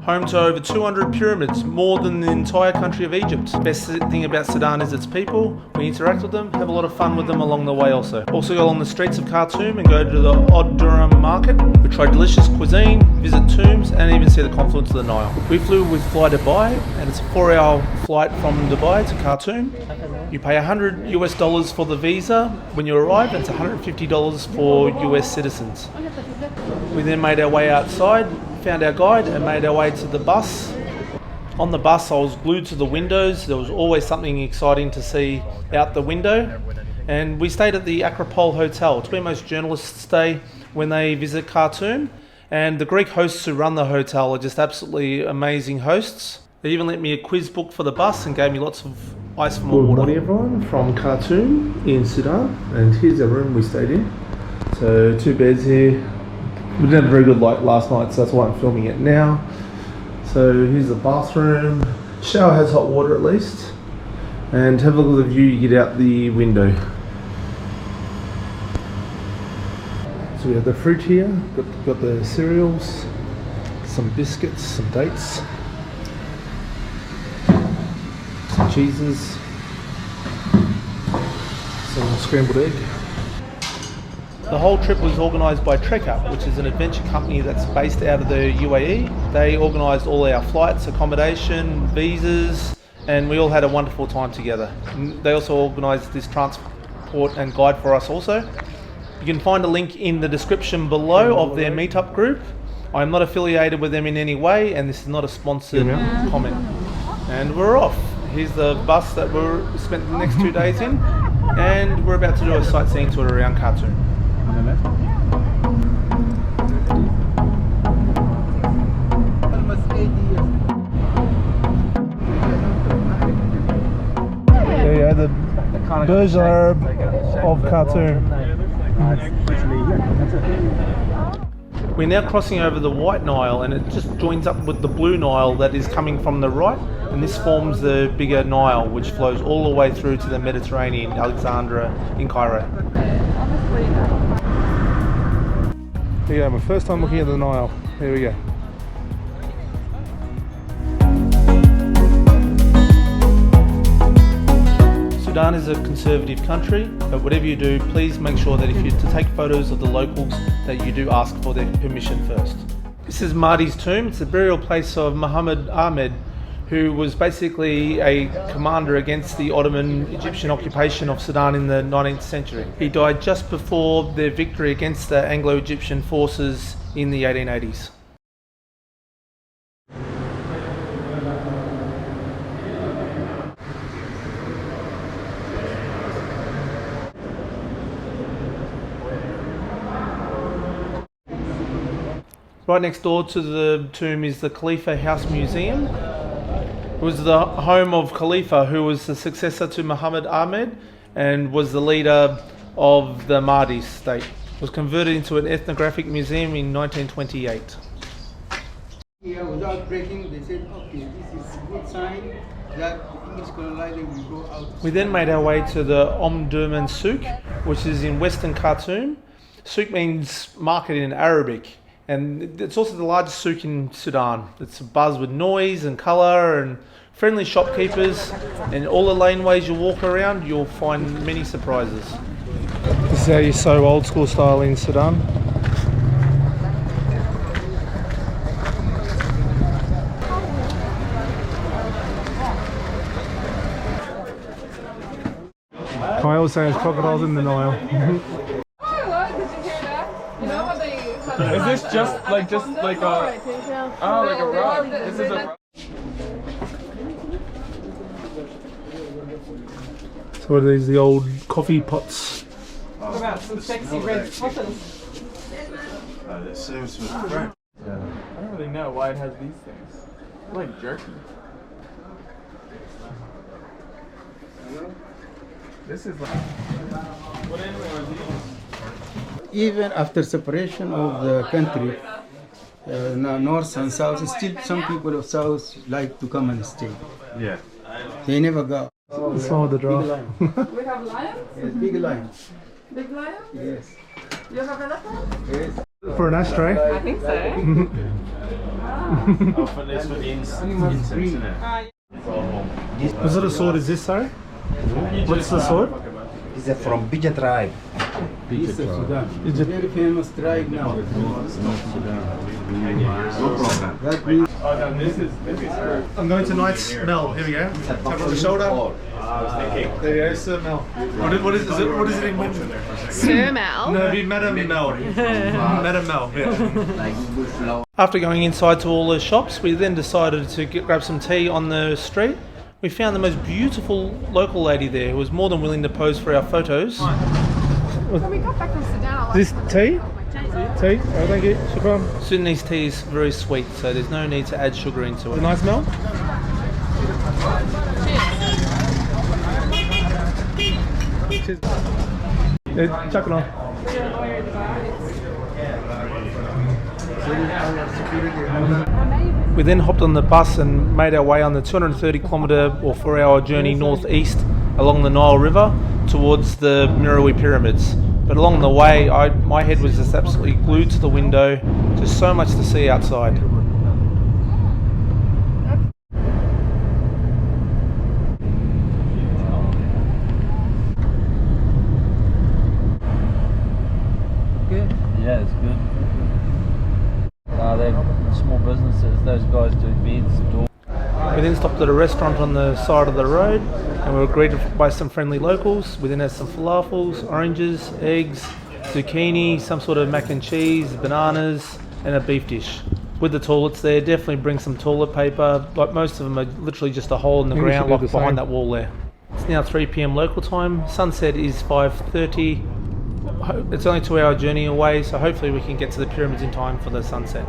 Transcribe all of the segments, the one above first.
Home to over 200 pyramids, more than the entire country of Egypt. Best thing about Sudan is its people. We interact with them, have a lot of fun with them along the way also. Also go along the streets of Khartoum and go to the Omdurman market. We try delicious cuisine, visit tombs, and even see the confluence of the Nile. We flew with Fly Dubai, and it's a 4-hour flight from Dubai to Khartoum. You pay $100 for the visa when you arrive, and it's $150 for US citizens. We then made our way outside, found our guide and made our way to the bus. On the bus I was glued to the windows. There was always something exciting to see out the window. And we stayed at the Acropole Hotel. It's where most journalists stay when they visit Khartoum. And the Greek hosts who run the hotel are just absolutely amazing hosts. They even lent me a quiz book for the bus and gave me lots of ice for my water. Good morning everyone, from Khartoum in Sudan. And here's our room we stayed in. So 2 beds here. We didn't have a very good light last night, so that's why I'm filming it now. So here's the bathroom. Shower has hot water at least. And have a look at the view you get out the window. So we have the fruit here, got the cereals, some biscuits, some dates, some cheeses, some scrambled egg. The whole trip was organised by Trekker, which is an adventure company that's based out of the UAE. They organised all our flights, accommodation, visas, and we all had a wonderful time together. And they also organised this transport and guide for us also. You can find a link in the description below of their meetup group. I'm not affiliated with them in any way, and this is not a sponsored comment. And we're off. Here's the bus that we spent the next 2 days in, and we're about to do a sightseeing tour around Khartoum. Yeah, the Burj Arab of Khartoum. We're now crossing over the White Nile, and it just joins up with the Blue Nile that is coming from the right, and this forms the bigger Nile, which flows all the way through to the Mediterranean, Alexandria in Cairo. Here we go, my first time looking at the Nile. Here we go. Sudan is a conservative country, but whatever you do, please make sure that if you're to take photos of the locals, that you do ask for their permission first. This is Mahdi's tomb. It's the burial place of Muhammad Ahmed, who was basically a commander against the Ottoman Egyptian occupation of Sudan in the 19th century. He died just before their victory against the Anglo-Egyptian forces in the 1880s. Right next door to the tomb is the Khalifa House Museum. It was the home of Khalifa, who was the successor to Muhammad Ahmed and was the leader of the Mahdi state. It was converted into an ethnographic museum in 1928. Yeah, without breaking, they said, okay, this is a good sign that English colonizer will go out. We then made our way to the Omdurman souk, which is in western Khartoum. Souk means market in Arabic. And it's also the largest souk in Sudan. It's abuzz with noise and colour and friendly shopkeepers, and all the laneways you walk around, you'll find many surprises. This is how you sew old school style in Sudan. Kyle was saying there's crocodiles in the Nile. Is this just like a like a rock? This is a. So what are these, the old coffee pots? What about some sexy red buttons? It seems to be correct. I don't really know why it has these things. I like jerky. This is like. What animal are these? Even after separation of the country, north and south, still some people of south like to come and stay. Yeah. They never go. Some of the draft. We have lions? Yes, big lion. Big lion? Yes. You have elephant? Yes. For an ashtray? I think so. For this for the incense, isn't it? What sort of sword is this, sorry? What's the sword? This is from Bija tribe. East of Sudan. It's a very famous tribe now. No problem. That means Oh no, this is her. I'm going to Knight's Mel. Here we go. Tap on the shoulder. There you go, Sir Mel. What is it? What is it in Windsor? Sir Mel. No, it'd be Madam Mel. Madam Mel. Yeah. After going inside to all the shops, we then decided to grab some tea on the street. We found the most beautiful local lady there who was more than willing to pose for our photos. When we got back from Sudan, I like This tea? tea. Tea? Oh, thank you. Shukran. Sudanese tea is very sweet, so there's no need to add sugar into it. A nice smell? Cheers. Yeah, chuck it on. We then hopped on the bus and made our way on the 230 kilometre or 4-hour journey northeast along the Nile River towards the Meroe pyramids. But along the way, my head was just absolutely glued to the window. Just so much to see outside. Yeah, it's good. They're small businesses. Those guys do beds, doors. We then stopped at a restaurant on the side of the road and we were greeted by some friendly locals. We then had some falafels, oranges, eggs, zucchini, some sort of mac and cheese, bananas and a beef dish. With the toilets there, definitely bring some toilet paper. Like most of them are literally just a hole in the ground like behind that wall there. It's now 3 p.m. local time. Sunset is 5:30. It's only a 2-hour journey away, so hopefully we can get to the pyramids in time for the sunset.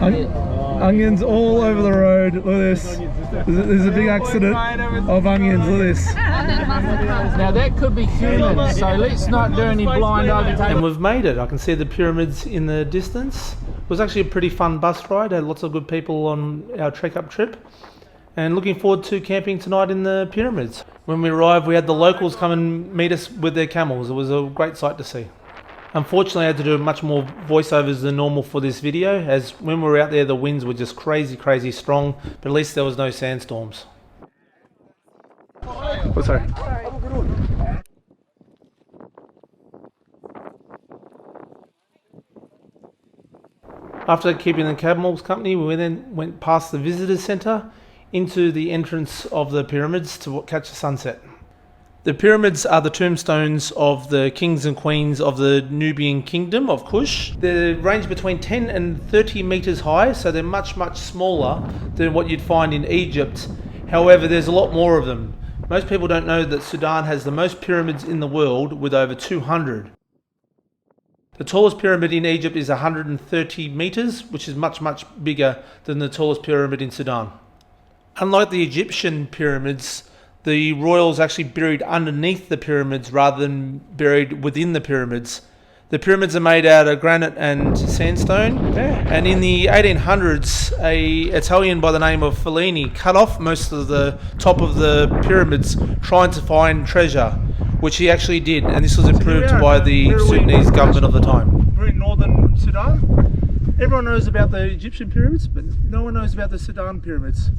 Onions all over the road. Look at this. There's a big accident of onions. Look at this. Now that could be human, so let's not do any blind overtaking. And we've made it. I can see the pyramids in the distance. It was actually a pretty fun bus ride. Had lots of good people on our trek-up trip. And looking forward to camping tonight in the pyramids. When we arrived, we had the locals come and meet us with their camels. It was a great sight to see. Unfortunately, I had to do much more voiceovers than normal for this video, as when we were out there, the winds were just crazy strong, but at least there was no sandstorms. Oh, sorry. After keeping the camels company, we then went past the visitor centre into the entrance of the pyramids to catch the sunset. The pyramids are the tombstones of the kings and queens of the Nubian kingdom of Kush. They range between 10 and 30 metres high, so they're much smaller than what you'd find in Egypt. However, there's a lot more of them. Most people don't know that Sudan has the most pyramids in the world with over 200. The tallest pyramid in Egypt is 130 metres, which is much bigger than the tallest pyramid in Sudan. Unlike the Egyptian pyramids, the royals actually buried underneath the pyramids rather than buried within the pyramids. The pyramids are made out of granite and sandstone, and in the 1800s, an Italian by the name of Fellini cut off most of the top of the pyramids trying to find treasure, which he actually did, and this was approved by the Sudanese government of the time. We're in northern Sudan. Everyone knows about the Egyptian pyramids, but no one knows about the Sudan pyramids.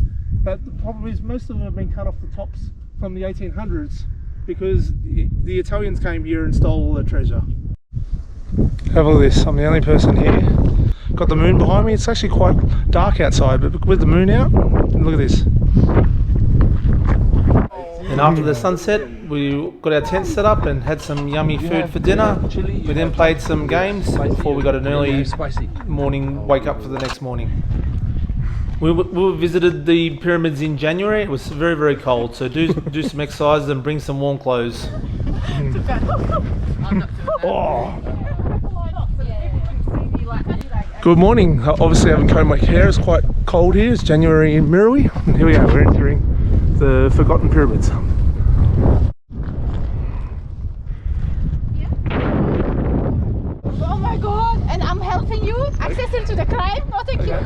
But the problem is most of them have been cut off the tops from the 1800s because the Italians came here and stole all the treasure. Have a look at this, I'm the only person here. Got the moon behind me. It's actually quite dark outside, but with the moon out, look at this. And after the sunset, we got our tent set up and had some yummy food for dinner. We then played some games before we got an early morning wake up for the next morning. We visited the pyramids in January. It was very cold, so do some exercise and bring some warm clothes. Oh. Good morning. Obviously I haven't combed my hair. It's quite cold here. It's January in Meroe. And here we are, we're entering the Forgotten Pyramids. Oh my god, and I'm helping you access into the crime? Oh, thank you.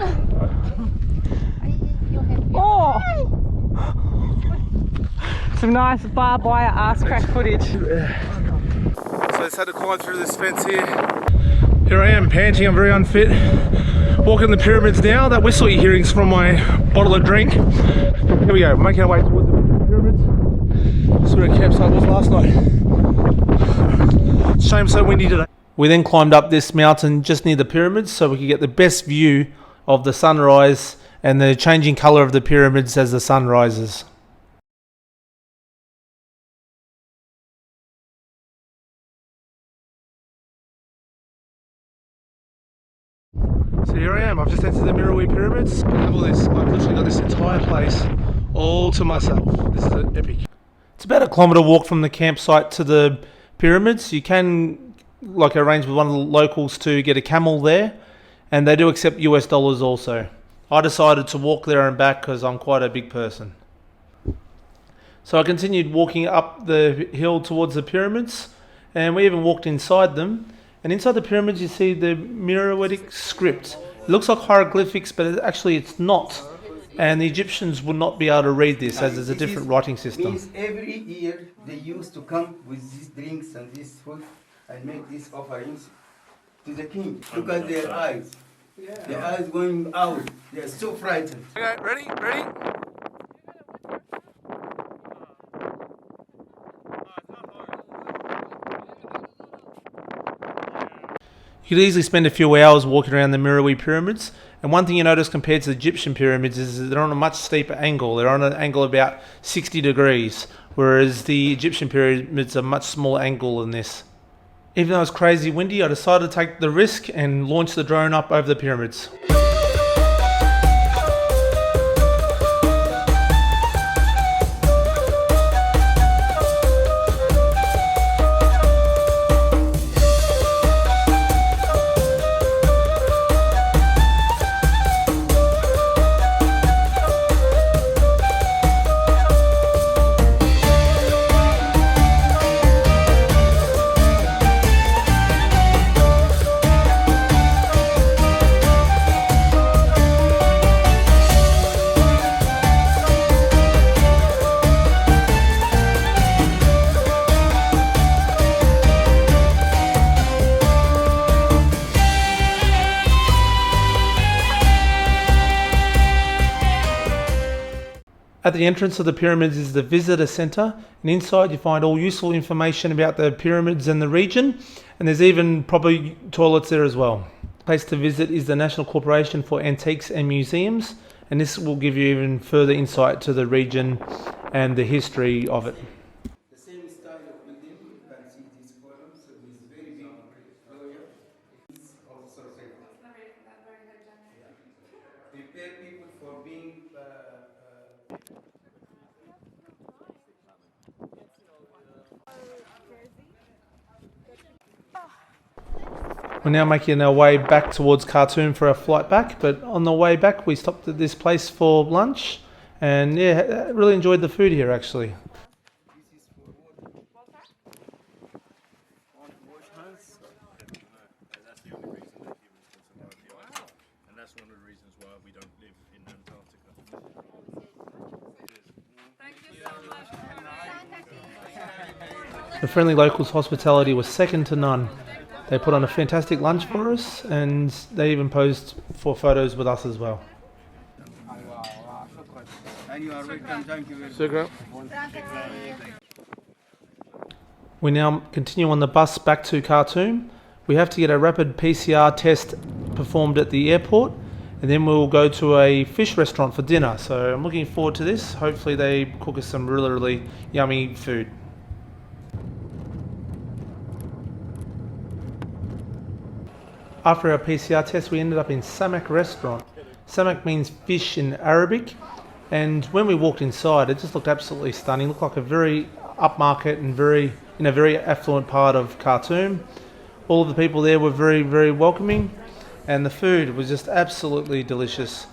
Oh! Some nice barbed wire ass crack footage. So I just had to climb through this fence here. Here I am, panting, I'm very unfit. Walking the pyramids now. That whistle you're hearing is from my bottle of drink. Here we go, we're making our way towards the pyramids. This is where our campsite was last night. Shame so windy today. We then climbed up this mountain just near the pyramids so we could get the best view of the sunrise and the changing colour of the pyramids as the sun rises. So here I am, I've just entered the Meroe pyramids. But have all this, I've literally got this entire place all to myself. This is epic. It's about a kilometre walk from the campsite to the pyramids. You can arrange with one of the locals to get a camel there, and they do accept US dollars also. I decided to walk there and back because I'm quite a big person. So I continued walking up the hill towards the pyramids, and we even walked inside them. And inside the pyramids you see the Meroitic script. It looks like hieroglyphics, but it's not. And the Egyptians would not be able to read this as it's a different writing system. Means every year they used to come with these drinks and this food and make these offerings to the king. Look at their eyes. Their eyes going out. They're so frightened. Okay, ready? Ready? You could easily spend a few hours walking around the Meroe pyramids, and one thing you notice compared to the Egyptian pyramids is that they're on a much steeper angle. They're on an angle about 60 degrees, whereas the Egyptian pyramids are a much smaller angle than this. Even though it's crazy windy, I decided to take the risk and launch the drone up over the pyramids. At the entrance of the pyramids is the visitor centre, and inside you find all useful information about the pyramids and the region, and there's even probably toilets there as well. The place to visit is the National Corporation for Antiques and Museums, and this will give you even further insight to the region and the history of it. The same style of building, you can see these columns, so this very big royal is also prepare people for being We're now making our way back towards Khartoum for our flight back, but on the way back we stopped at this place for lunch, and yeah, really enjoyed the food here actually. The friendly locals' hospitality was second to none. They put on a fantastic lunch for us, and they even posed for photos with us as well. and you are welcome. Thank you very much. We now continue on the bus back to Khartoum. We have to get a rapid PCR test performed at the airport, and then we'll go to a fish restaurant for dinner. So I'm looking forward to this. Hopefully they cook us some really yummy food. After our PCR test, we ended up in Samak restaurant. Samak means fish in Arabic, and when we walked inside, it just looked absolutely stunning. It looked like a very upmarket and in a very affluent part of Khartoum. All of the people there were very welcoming, and the food was just absolutely delicious.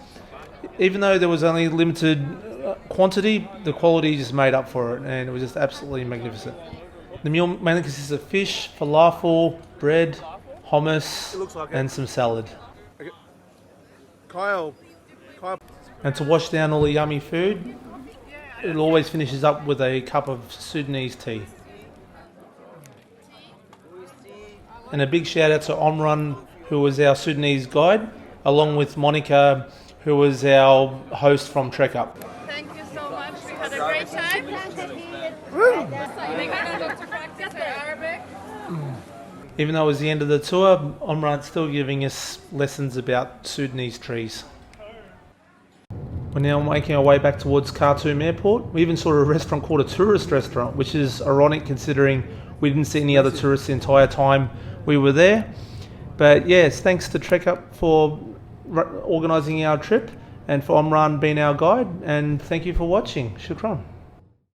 Even though there was only limited quantity, the quality just made up for it, and it was just absolutely magnificent. The meal mainly consists of fish, falafel, bread, hummus, and some salad. Kyle. And to wash down all the yummy food, it always finishes up with a cup of Sudanese tea. And a big shout out to Omdurman, who was our Sudanese guide, along with Monica, who was our host from Trek Up. Thank you so much. We had a great time. They got to practice their Arabic. Even though it was the end of the tour, Omdurman's still giving us lessons about Sudanese trees. We're now making our way back towards Khartoum Airport. We even saw a restaurant called a tourist restaurant, which is ironic considering we didn't see any other tourists the entire time we were there. But yes, thanks to Trek Up for organising our trip and for Omdurman being our guide. And thank you for watching. Shukran.